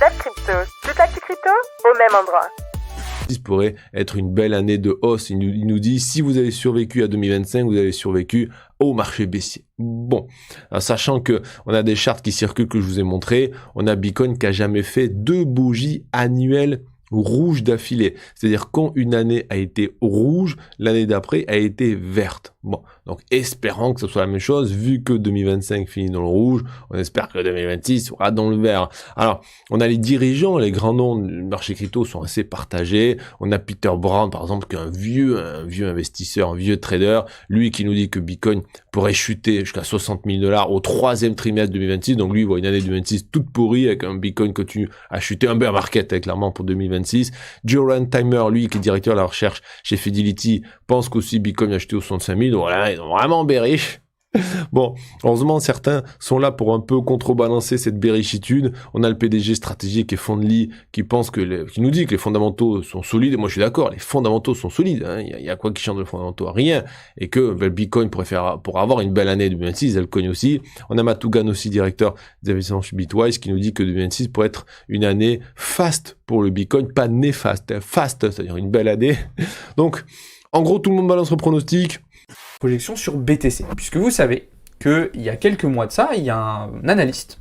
Podcast Crypto. Toute l'actu crypto au même endroit. Pourrait être une belle année de hausse. Il nous dit, si vous avez survécu à 2025, vous avez survécu au marché baissier. Bon, alors, sachant que on a des charts qui circulent que je vous ai montré, on a Bitcoin qui a jamais fait 2 bougies annuelles rouges d'affilée. C'est-à-dire quand une année a été rouge, l'année d'après a été verte. Bon, donc espérons que ce soit la même chose, vu que 2025 finit dans le rouge, on espère que 2026 sera dans le vert. Alors, on a les dirigeants, les grands noms du marché crypto sont assez partagés. On a Peter Brown, par exemple, qui est un vieux investisseur, un vieux trader, lui qui nous dit que Bitcoin pourrait chuter jusqu'à 60 000 $ au 3e trimestre 2026. Donc lui, il voit une année 2026 toute pourrie avec un Bitcoin continue à chuter, un bear market, clairement, pour 2026. Joran Timer, lui, qui est directeur de la recherche chez Fidelity, pense qu'aussi Bitcoin va chuter au 65 000. Voilà, ils ont vraiment bearish. Bon, heureusement, certains sont là pour un peu contrebalancer cette bearishitude. On a le PDG stratégique et Fondly qui pense qui nous dit que les fondamentaux sont solides. Et moi, je suis d'accord, les fondamentaux sont solides. Hein. Il y a quoi qui change les fondamentaux? Rien. Et que le Bitcoin pourrait avoir une belle année 2026, elle cogne aussi. On a Matugan aussi, directeur des investissements chez Bitwise, qui nous dit que 2026 pourrait être une année fast pour le Bitcoin, pas néfaste. Fast, c'est-à-dire une belle année. Donc, en gros, tout le monde balance le pronostic. Projection sur BTC, puisque vous savez qu'il y a quelques mois de ça, il y a un analyste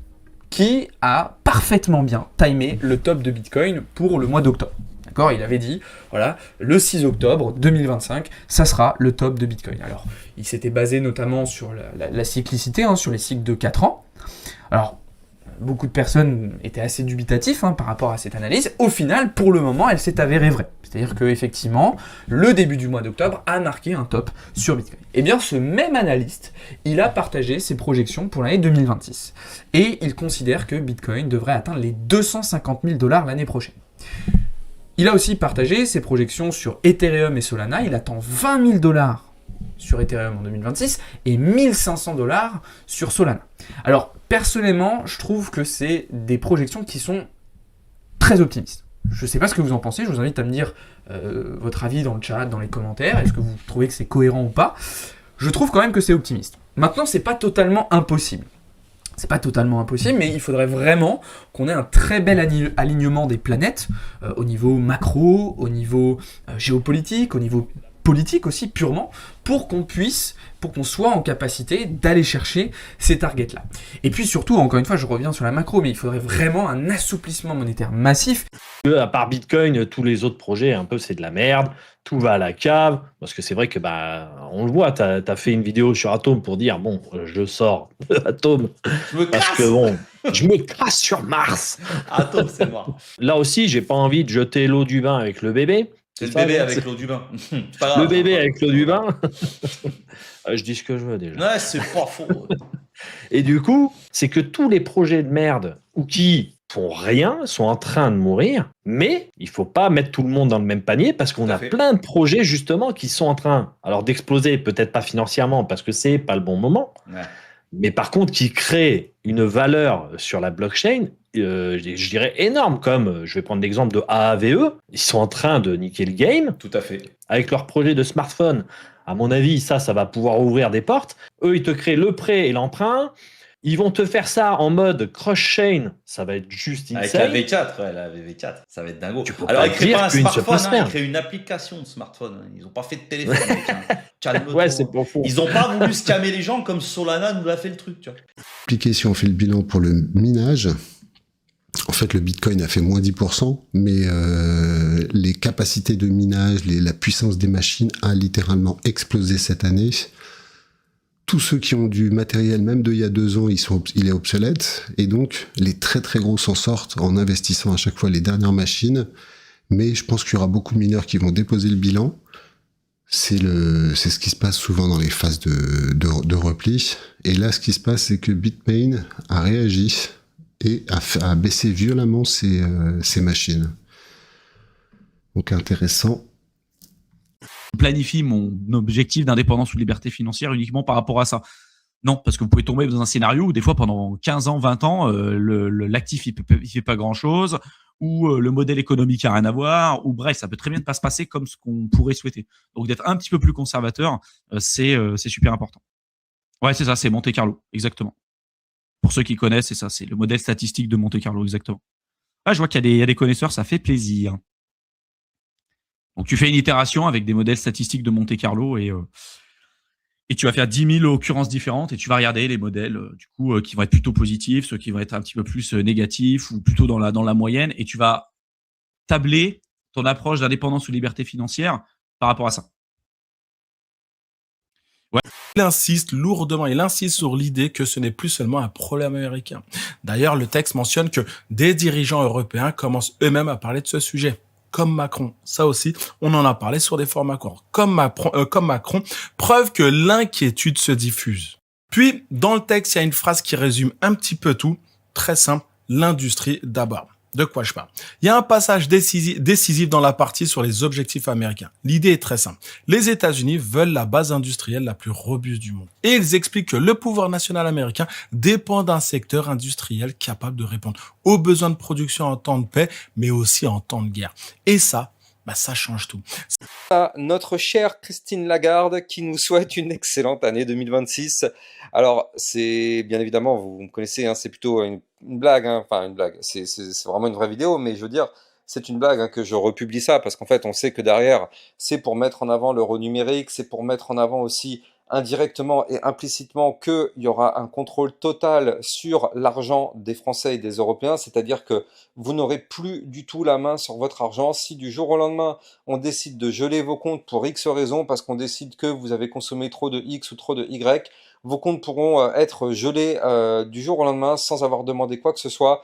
qui a parfaitement bien timé le top de Bitcoin pour le mois d'octobre. D'accord, il avait dit, voilà, le 6 octobre 2025, ça sera le top de Bitcoin. Alors, il s'était basé notamment sur la cyclicité, sur les cycles de 4 ans. Alors, beaucoup de personnes étaient assez dubitatifs par rapport à cette analyse. Au final, pour le moment, elle s'est avérée vraie. C'est-à-dire qu'effectivement, le début du mois d'octobre a marqué un top sur Bitcoin. Eh bien, ce même analyste, il a partagé ses projections pour l'année 2026. Et il considère que Bitcoin devrait atteindre les 250 000 $ l'année prochaine. Il a aussi partagé ses projections sur Ethereum et Solana. Il attend 20 000 $ sur Ethereum en 2026 et 1500 $ sur Solana. Alors, personnellement, je trouve que c'est des projections qui sont très optimistes. Je ne sais pas ce que vous en pensez, je vous invite à me dire votre avis dans le chat, dans les commentaires, est-ce que vous trouvez que c'est cohérent ou pas. Je trouve quand même que c'est optimiste. Maintenant, c'est pas totalement impossible. C'est pas totalement impossible, mais il faudrait vraiment qu'on ait un très bel alignement des planètes au niveau macro, au niveau géopolitique, au niveau politique aussi purement, pour qu'on soit en capacité d'aller chercher ces targets-là. Et puis surtout, encore une fois, je reviens sur la macro, mais il faudrait vraiment un assouplissement monétaire massif. À part Bitcoin, tous les autres projets, un peu, c'est de la merde. Tout va à la cave. Parce que c'est vrai que, on le voit, t'as fait une vidéo sur Atom pour dire, bon, je sors de Atom. Parce que, bon, je me casse sur Mars. Atom, c'est mort. Là aussi, j'ai pas envie de jeter l'eau du bain avec le bébé. C'est le bébé avec l'eau du bain. Le bébé avec l'eau du bain. Je dis ce que je veux déjà. Ouais, c'est pas faux. Et du coup, c'est que tous les projets de merde ou qui font rien sont en train de mourir, mais il faut pas mettre tout le monde dans le même panier parce qu'on a plein de projets justement qui sont en train d'exploser, peut-être pas financièrement parce que c'est pas le bon moment, mais par contre qui créent une valeur sur la blockchain. Je dirais énorme, comme je vais prendre l'exemple de AAVE, ils sont en train de niquer le game. Tout à fait. Avec leur projet de smartphone, à mon avis, ça va pouvoir ouvrir des portes. Eux, ils te créent le prêt et l'emprunt. Ils vont te faire ça en mode cross-chain, ça va être juste insane. Avec la V4, la V4, ça va être dingo. Alors, ils créent pas un smartphone, ils créent une application de smartphone. Ils n'ont pas fait de téléphone. Calme-toi. Ouais, c'est pas faux. Ils n'ont pas voulu scammer les gens comme Solana nous l'a fait le truc. Tu vois. Si on fait le bilan pour le minage, en fait, le Bitcoin a fait moins 10%, mais les capacités de minage, la puissance des machines a littéralement explosé cette année. Tous ceux qui ont du matériel, même d'il y a 2 ans, il est obsolète. Et donc, les très très gros s'en sortent en investissant à chaque fois les dernières machines. Mais je pense qu'il y aura beaucoup de mineurs qui vont déposer le bilan. C'est ce qui se passe souvent dans les phases de repli. Et là, ce qui se passe, c'est que Bitmain a réagi et a baissé violemment ses machines. Donc intéressant. Je planifie mon objectif d'indépendance ou de liberté financière uniquement par rapport à ça. Non, parce que vous pouvez tomber dans un scénario où des fois pendant 15 ans, 20 ans, l'actif il fait pas grand-chose, ou le modèle économique a rien à voir, ou bref, ça peut très bien ne pas se passer comme ce qu'on pourrait souhaiter. Donc d'être un petit peu plus conservateur, c'est super important. Ouais, c'est ça, c'est Monte Carlo, exactement. Pour ceux qui connaissent, c'est ça, c'est le modèle statistique de Monte Carlo, exactement. Ah, je vois qu'il y a des connaisseurs, ça fait plaisir. Donc, tu fais une itération avec des modèles statistiques de Monte-Carlo et tu vas faire 10 000 occurrences différentes et tu vas regarder les modèles qui vont être plutôt positifs, ceux qui vont être un petit peu plus négatifs ou plutôt dans la moyenne, et tu vas tabler ton approche d'indépendance ou liberté financière par rapport à ça. Ouais. Il insiste lourdement, il insiste sur l'idée que ce n'est plus seulement un problème américain. D'ailleurs, le texte mentionne que des dirigeants européens commencent eux-mêmes à parler de ce sujet. Comme Macron, ça aussi, on en a parlé sur des formats courts. Comme Macron, preuve que l'inquiétude se diffuse. Puis, dans le texte, il y a une phrase qui résume un petit peu tout, très simple, l'industrie d'abord. De quoi je parle? Il y a un passage décisif dans la partie sur les objectifs américains. L'idée est très simple. Les États-Unis veulent la base industrielle la plus robuste du monde. Et ils expliquent que le pouvoir national américain dépend d'un secteur industriel capable de répondre aux besoins de production en temps de paix, mais aussi en temps de guerre. Et ça, ça change tout. Notre chère Christine Lagarde qui nous souhaite une excellente année 2026. Alors, c'est bien évidemment, vous me connaissez, c'est plutôt une blague, enfin une blague, c'est vraiment une vraie vidéo, mais je veux dire, c'est une blague que je republie ça, parce qu'en fait, on sait que derrière, c'est pour mettre en avant l'euro numérique, c'est pour mettre en avant aussi indirectement et implicitement qu'il y aura un contrôle total sur l'argent des Français et des Européens, c'est-à-dire que vous n'aurez plus du tout la main sur votre argent. Si du jour au lendemain, on décide de geler vos comptes pour X raisons, parce qu'on décide que vous avez consommé trop de X ou trop de Y, vos comptes pourront être gelés du jour au lendemain sans avoir demandé quoi que ce soit.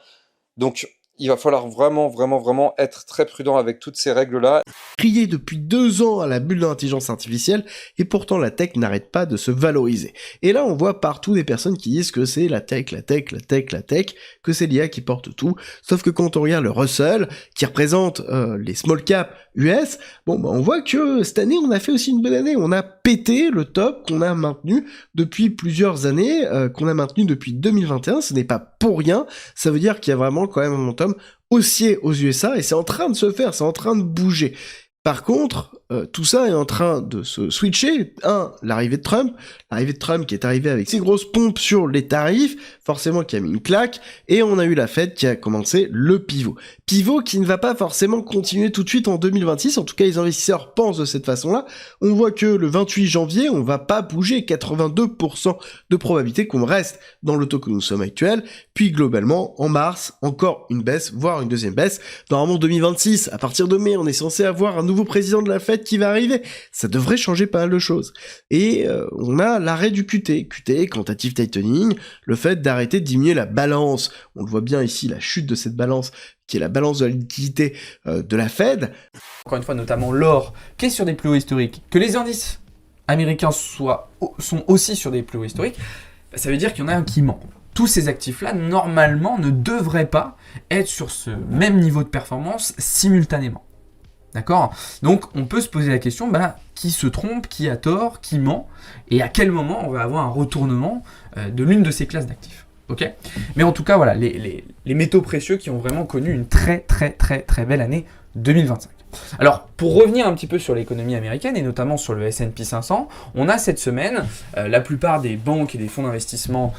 Donc, il va falloir vraiment être très prudent avec toutes ces règles-là. Crié depuis 2 ans à la bulle d'intelligence artificielle, et pourtant la tech n'arrête pas de se valoriser. Et là, on voit partout des personnes qui disent que c'est la tech, que c'est l'IA qui porte tout, sauf que quand on regarde le Russell, qui représente les small caps US, on voit que cette année, on a fait aussi une bonne année. On a pété le top qu'on a maintenu depuis plusieurs années, qu'on a maintenu depuis 2021. Ce n'est pas pour rien. Ça veut dire qu'il y a vraiment quand même un momentum haussier aux USA, et c'est en train de se faire, c'est en train de bouger. Par contre, tout ça est en train de se switcher. L'arrivée de Trump qui est arrivé avec ses grosses pompes sur les tarifs, forcément qui a mis une claque, et on a eu la Fed qui a commencé le pivot. Pivot qui ne va pas forcément continuer tout de suite en 2026, en tout cas les investisseurs pensent de cette façon-là. On voit que le 28 janvier, on va pas bouger, 82% de probabilité qu'on reste dans le taux que nous sommes actuels, puis globalement, en mars, encore une baisse, voire une deuxième baisse. Normalement 2026, à partir de mai, on est censé avoir un nouveau président de la Fed qui va arriver. Ça devrait changer pas mal de choses. Et on a l'arrêt du QT, quantitative tightening, le fait d'arrêter de diminuer la balance. On le voit bien ici, la chute de cette balance, qui est la balance de la liquidité de la Fed. Encore une fois, notamment l'or, qui est sur des plus hauts historiques, que les indices américains sont aussi sur des plus hauts historiques, ça veut dire qu'il y en a un qui ment. Tous ces actifs-là, normalement, ne devraient pas être sur ce même niveau de performance simultanément. D'accord? Donc, on peut se poser la question, qui se trompe, qui a tort, qui ment, et à quel moment on va avoir un retournement de l'une de ces classes d'actifs. Ok? Mais en tout cas, voilà, les métaux précieux qui ont vraiment connu une très belle année 2025. Alors, pour revenir un petit peu sur l'économie américaine, et notamment sur le S&P 500, on a cette semaine la plupart des banques et des fonds d'investissement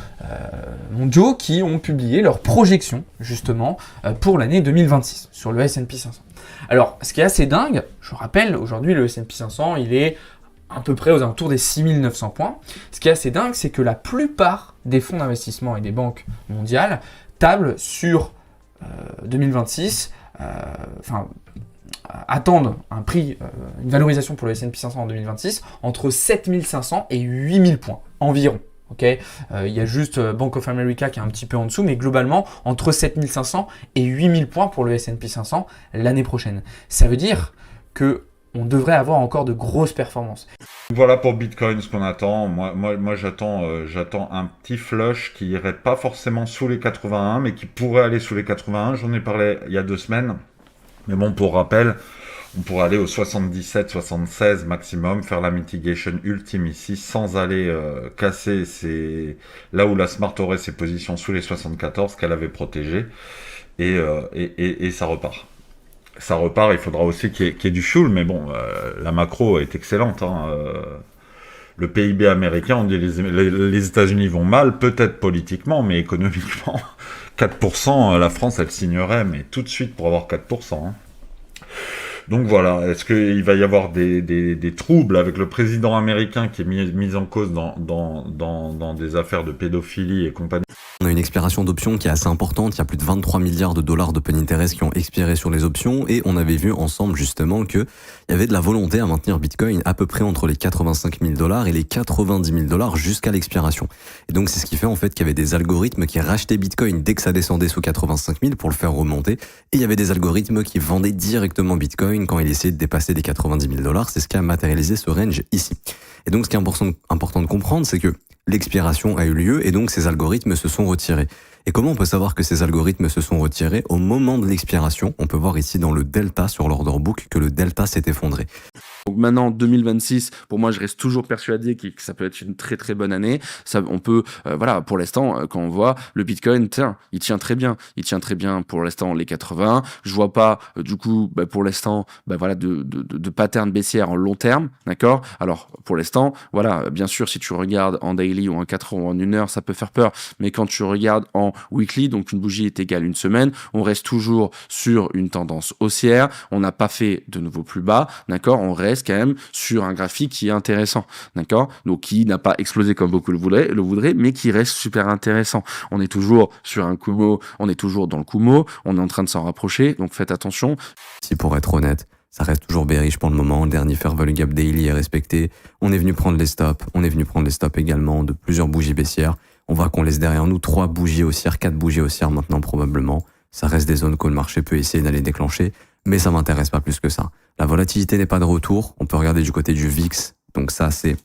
mondiaux qui ont publié leurs projections, justement, pour l'année 2026, sur le S&P 500. Alors, ce qui est assez dingue, je rappelle, aujourd'hui, le S&P 500, il est à peu près aux alentours des 6900 points. Ce qui est assez dingue, c'est que la plupart des fonds d'investissement et des banques mondiales tablent sur 2026, attendent un prix, une valorisation pour le S&P 500 en 2026 entre 7500 et 8000 points environ. Okay, il y a juste Bank of America qui est un petit peu en dessous, mais globalement entre 7500 et 8000 points pour le S&P 500 l'année prochaine. Ça veut dire que on devrait avoir encore de grosses performances. Voilà pour Bitcoin ce qu'on attend. Moi j'attends un petit flush qui irait pas forcément sous les 81, mais qui pourrait aller sous les 81. J'en ai parlé il y a 2 semaines. Mais bon, pour rappel, on pourrait aller au 77, 76 maximum, faire la mitigation ultime ici, sans aller casser là où la Smart aurait ses positions sous les 74 qu'elle avait protégées, et ça repart. Ça repart, il faudra aussi qu'il y ait du fuel, mais bon, la macro est excellente. le PIB américain, on dit les États-Unis vont mal, peut-être politiquement, mais économiquement, 4%, la France, elle signerait, mais tout de suite pour avoir 4%. Hein. Donc voilà, est-ce qu'il va y avoir des troubles avec le président américain qui est mis en cause dans des affaires de pédophilie et compagnie? On a une expiration d'options qui est assez importante, il y a plus de 23 milliards de dollars d'open interest qui ont expiré sur les options et on avait vu ensemble justement qu'il y avait de la volonté à maintenir Bitcoin à peu près entre les 85 000 dollars et les 90 000 dollars jusqu'à l'expiration. Et donc c'est ce qui fait en fait qu'il y avait des algorithmes qui rachetaient Bitcoin dès que ça descendait sous 85 000 pour le faire remonter et il y avait des algorithmes qui vendaient directement Bitcoin quand il essayait de dépasser les 90 000 dollars. C'est ce qui a matérialisé ce range ici. Et donc ce qui est important de comprendre, c'est que l'expiration a eu lieu et donc ces algorithmes se sont retirés. Et comment on peut savoir que ces algorithmes se sont retirés? Au moment de l'expiration, on peut voir ici dans le delta sur l'order book que le delta s'est effondré. Donc maintenant 2026, pour moi je reste toujours persuadé que ça peut être une très très bonne année. Ça, on peut, voilà, pour l'instant quand on voit le Bitcoin, tiens, il tient très bien pour l'instant les 80. Je vois pas du coup pour l'instant voilà de pattern baissière en long terme, d'accord. Alors pour l'instant, voilà, bien sûr si tu regardes en daily ou en 4 heures ou en 1 heure, ça peut faire peur, mais quand tu regardes en weekly, donc une bougie est égale une semaine, on reste toujours sur une tendance haussière. On n'a pas fait de nouveau plus bas, d'accord. On reste quand même sur un graphique qui est intéressant, d'accord, donc qui n'a pas explosé comme beaucoup le voudraient, mais qui reste super intéressant. On est toujours sur un Kumo, on est toujours dans le Kumo, on est en train de s'en rapprocher, donc faites attention. Si pour être honnête, ça reste toujours bearish pour le moment, le dernier fair value gap daily est respecté, on est venu prendre les stops, également de plusieurs bougies baissières, on voit qu'on laisse derrière nous 3 bougies haussières, 4 bougies haussières maintenant probablement, ça reste des zones que le marché peut essayer d'aller déclencher, mais ça m'intéresse pas plus que ça. La volatilité n'est pas de retour. On peut regarder du côté du VIX. Donc ça, c'est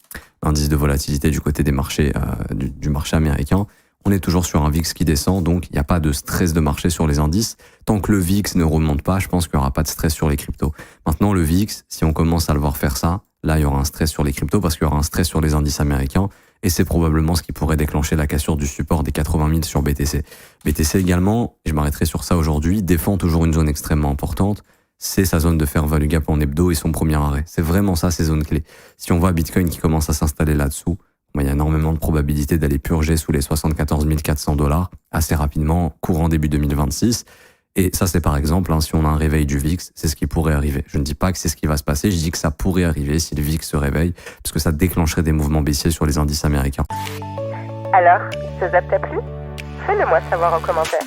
l'indice de volatilité du côté des marchés, du marché américain. On est toujours sur un VIX qui descend, donc il n'y a pas de stress de marché sur les indices. Tant que le VIX ne remonte pas, je pense qu'il n'y aura pas de stress sur les cryptos. Maintenant, le VIX, si on commence à le voir faire ça, là, il y aura un stress sur les cryptos parce qu'il y aura un stress sur les indices américains. Et c'est probablement ce qui pourrait déclencher la cassure du support des 80 000 sur BTC. BTC également, et je m'arrêterai sur ça aujourd'hui, défend toujours une zone extrêmement importante. C'est sa zone de fair value gap en hebdo et son premier arrêt. C'est vraiment ça, ces zones clés. Si on voit Bitcoin qui commence à s'installer là-dessous, il y a énormément de probabilité d'aller purger sous les 74 400 dollars assez rapidement, courant début 2026. Et ça, c'est par exemple, si on a un réveil du VIX, c'est ce qui pourrait arriver. Je ne dis pas que c'est ce qui va se passer, je dis que ça pourrait arriver si le VIX se réveille, parce que ça déclencherait des mouvements baissiers sur les indices américains. Alors, ce zap t'a plu? Fais-le moi savoir en commentaire.